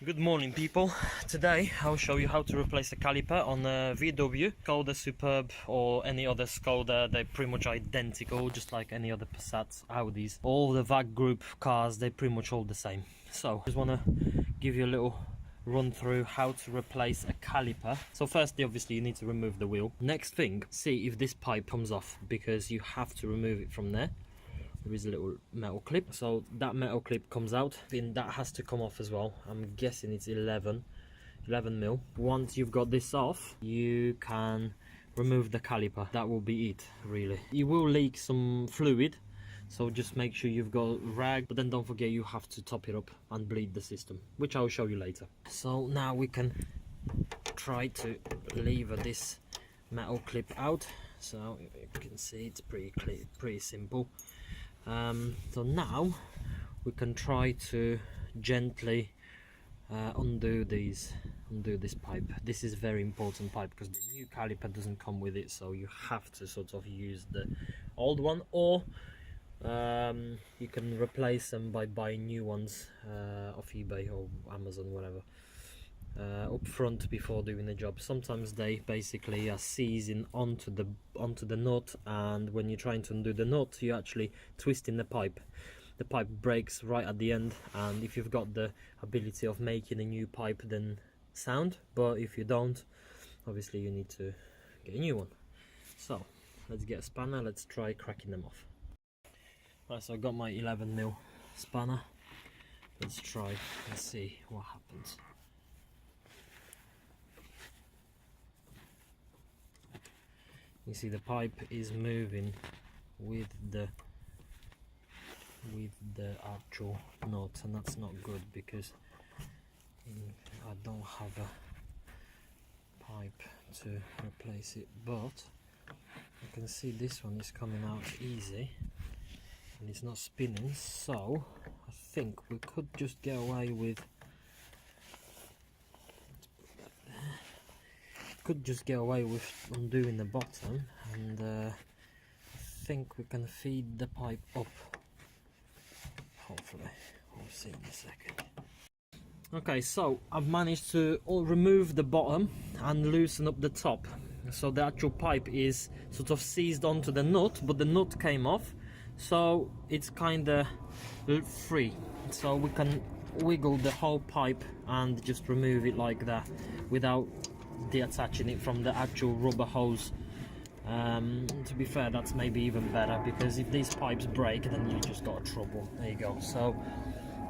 Good morning, people. Today I'll show you how to replace a caliper on a VW, Skoda Superb or any other Skoda. They're pretty much identical, just like any other Passats, Audis. All the VAG group cars, they're pretty much all the same. So just want to give you a little run through how to replace a caliper. So firstly, obviously you need to remove the wheel. Next thing, see if this pipe comes off, because you have to remove it from there. There is a little metal clip, so that metal clip comes out, and that has to come off as well. I'm guessing it's 11 mil. Once you've got this off, you can remove the caliper. That will be it, really. You will leak some fluid, so just make sure you've got rag, but then don't forget you have to top it up and bleed the system, which I'll show you later. So now we can try to lever this metal clip out. So you can see it's pretty simple. So now we can try to gently undo this pipe. This is a very important pipe because the new caliper doesn't come with it, so you have to sort of use the old one, or you can replace them by buying new ones off eBay or Amazon, whatever, up front before doing the job. Sometimes they basically are seizing onto the nut, and when you're trying to undo the nut, you're actually twisting the pipe. The pipe breaks right at the end, and if you've got the ability of making a new pipe, then sound, but if you don't, obviously you need to get a new one. So let's get a spanner, let's try cracking them off. Right, so I got my 11 mil spanner. Let's see what happens. You see the pipe is moving with the actual nut, and that's not good because I don't have a pipe to replace it, but you can see this one is coming out easy and it's not spinning, so I think we could just get away with undoing the bottom, and I think we can feed the pipe up, hopefully. We'll see in a second. Okay, so I've managed to remove the bottom and loosen up the top, so the actual pipe is sort of seized onto the nut, but the nut came off, so it's kind of free, so we can wiggle the whole pipe and just remove it like that without detaching it from the actual rubber hose. To be fair, that's maybe even better, because if these pipes break, then you just got trouble. There you go. So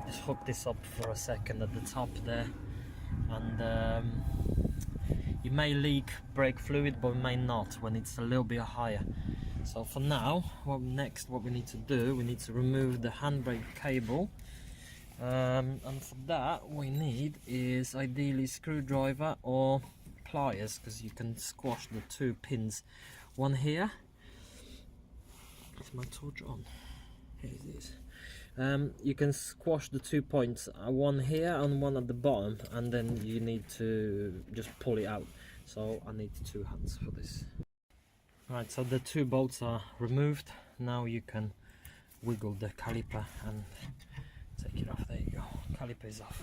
just hook this up for a second at the top there, and you may leak brake fluid, but it may not when it's a little bit higher. So for now, what we need to do, we need to remove the handbrake cable, and for that we need is ideally screwdriver or pliers, because you can squash the two pins. One here. Is my torch on? Here it is. You can squash the 2 points, one here and one at the bottom, and then you need to just pull it out. So I need 2 hands for this. Right, so the 2 bolts are removed. Now you can wiggle the caliper and take it off. There you go. Caliper is off.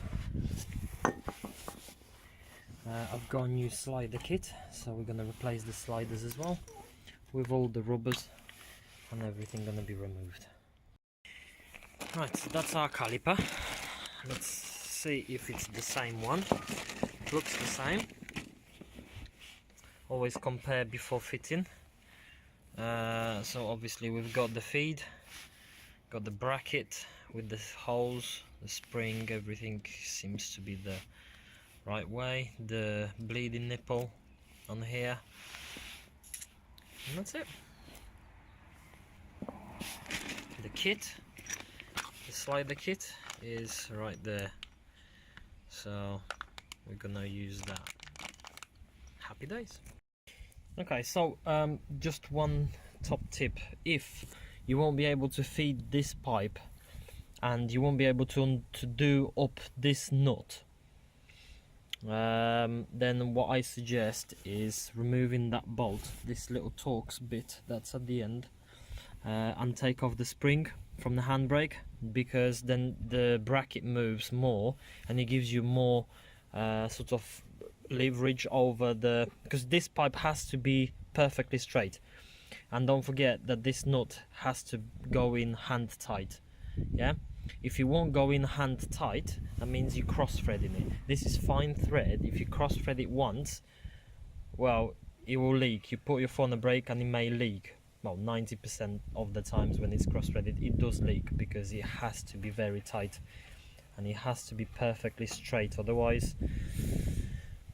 I've got a new slider kit, so we're going to replace the sliders as well, with all the rubbers and everything going to be removed. Right, so that's our caliper. Let's see if it's the same one. It looks the same. Always compare before fitting. So obviously we've got the feed, got the bracket with the holes, the spring, everything seems to be the right way, the bleeding nipple on here, and that's it. The kit, the slider kit is right there, so we're gonna use that. Happy days. Okay, so just one top tip: if you won't be able to feed this pipe and you won't be able to do up this nut, then what I suggest is removing that bolt, this little Torx bit that's at the end, and take off the spring from the handbrake, because then the bracket moves more and it gives you more sort of leverage over the, because this pipe has to be perfectly straight. And don't forget that this nut has to go in hand tight. Yeah, if you won't go in hand tight, that means you cross threading it. This is fine thread. If you cross thread it once, well, it will leak. You put your foot on the brake and it may leak. Well, 90% of the times when it's cross threaded, it does leak, because it has to be very tight and it has to be perfectly straight, otherwise,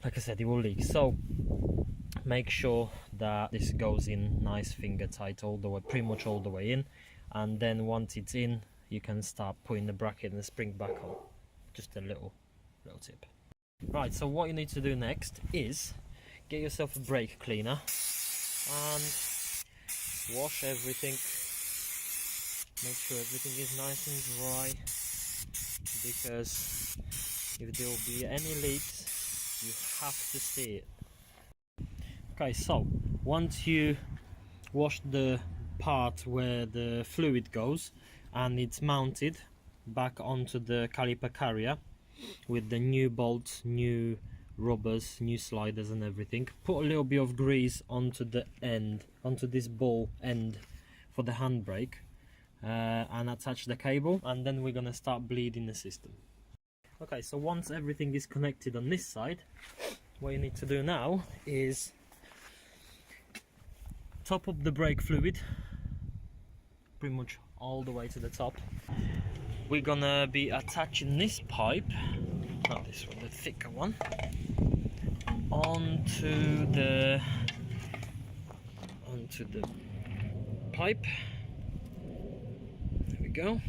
like I said, it will leak. So make sure that this goes in nice finger tight all the way, pretty much all the way in, and then once it's in, you can start putting the bracket and the spring back on. Just a little tip. Right, so what you need to do next is get yourself a brake cleaner and wash everything. Make sure everything is nice and dry, because if there will be any leaks, you have to see it. Okay, so once you wash the part where the fluid goes and it's mounted back onto the caliper carrier with the new bolts, new rubbers, new sliders and everything, put a little bit of grease onto the end, onto this ball end for the handbrake, and attach the cable, and then we're gonna start bleeding the system. Okay, so once everything is connected on this side, what you need to do now is top up the brake fluid pretty much all the way to the top. We're gonna be attaching this pipe, not this one, the thicker one, onto the pipe. There we go.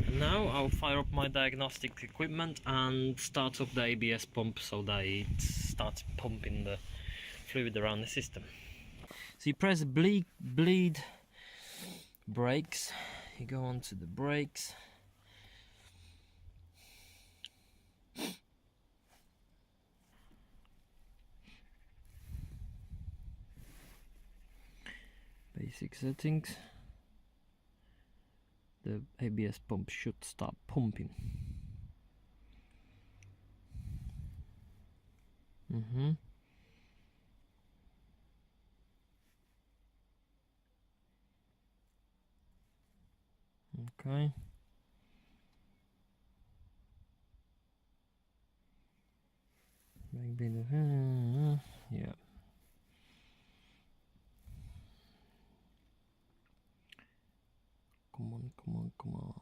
And now I'll fire up my diagnostic equipment and start up the ABS pump so that it starts pumping the fluid around the system. So you press bleed brakes, you go on to the brakes, basic settings. The ABS pump should start pumping. Okay. Maybe the yeah. Come on, come on, come on.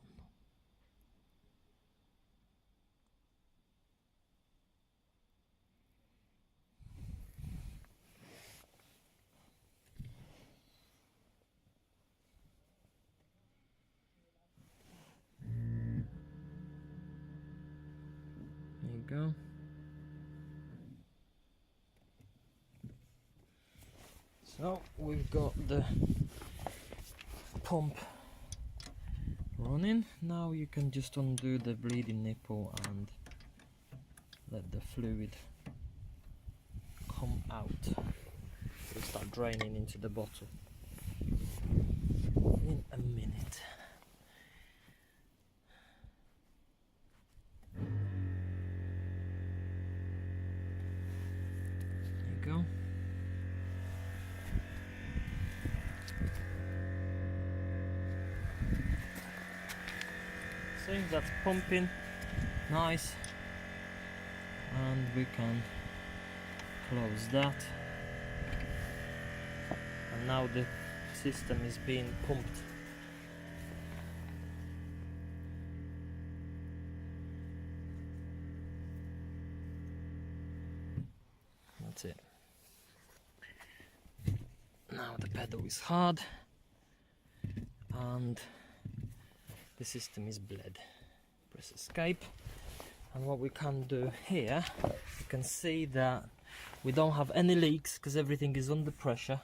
There you go. So we've got the pump running. Now you can just undo the bleeding nipple and let the fluid come out. It'll start draining into the bottle in a minute. There you go. See, that's pumping nice, and we can close that, and now the system is being pumped. That's it. Now the pedal is hard and the system is bled. Press escape, and what we can do here, you can see that we don't have any leaks because everything is under pressure.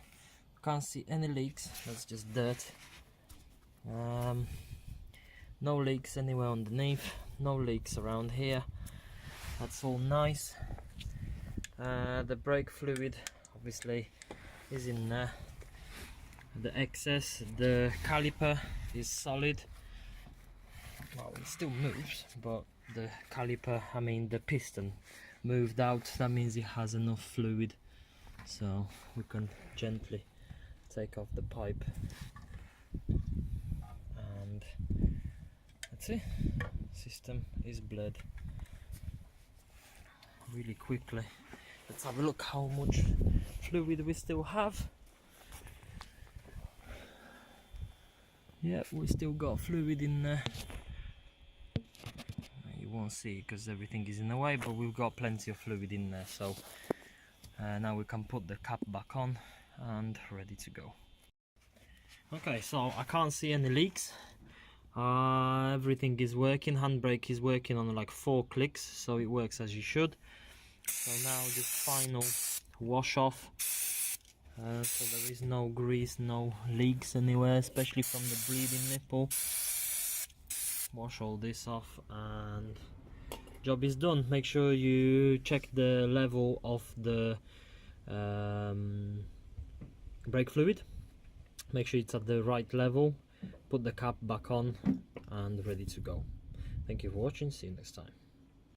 Can't see any leaks, that's just dirt. No leaks anywhere underneath, no leaks around here, that's all nice. The brake fluid obviously is in there, the excess, the caliper is solid, well, it still moves, but the caliper, I mean the piston moved out. That means it has enough fluid, so we can gently take off the pipe, and that's it. System is bled really quickly. Let's have a look how much fluid we still have. Yeah, we still got fluid in there. You won't see because everything is in the way, but we've got plenty of fluid in there. So now we can put the cap back on and ready to go. Okay, so I can't see any leaks. Everything is working. Handbrake is working on like 4 clicks, so it works as you should. So now just final wash off, so there is no grease, no leaks anywhere, especially from the bleeding nipple. Wash all this off and job is done. Make sure you check the level of the brake fluid. Make sure it's at the right level. Put the cap back on and ready to go. Thank you for watching. See you next time.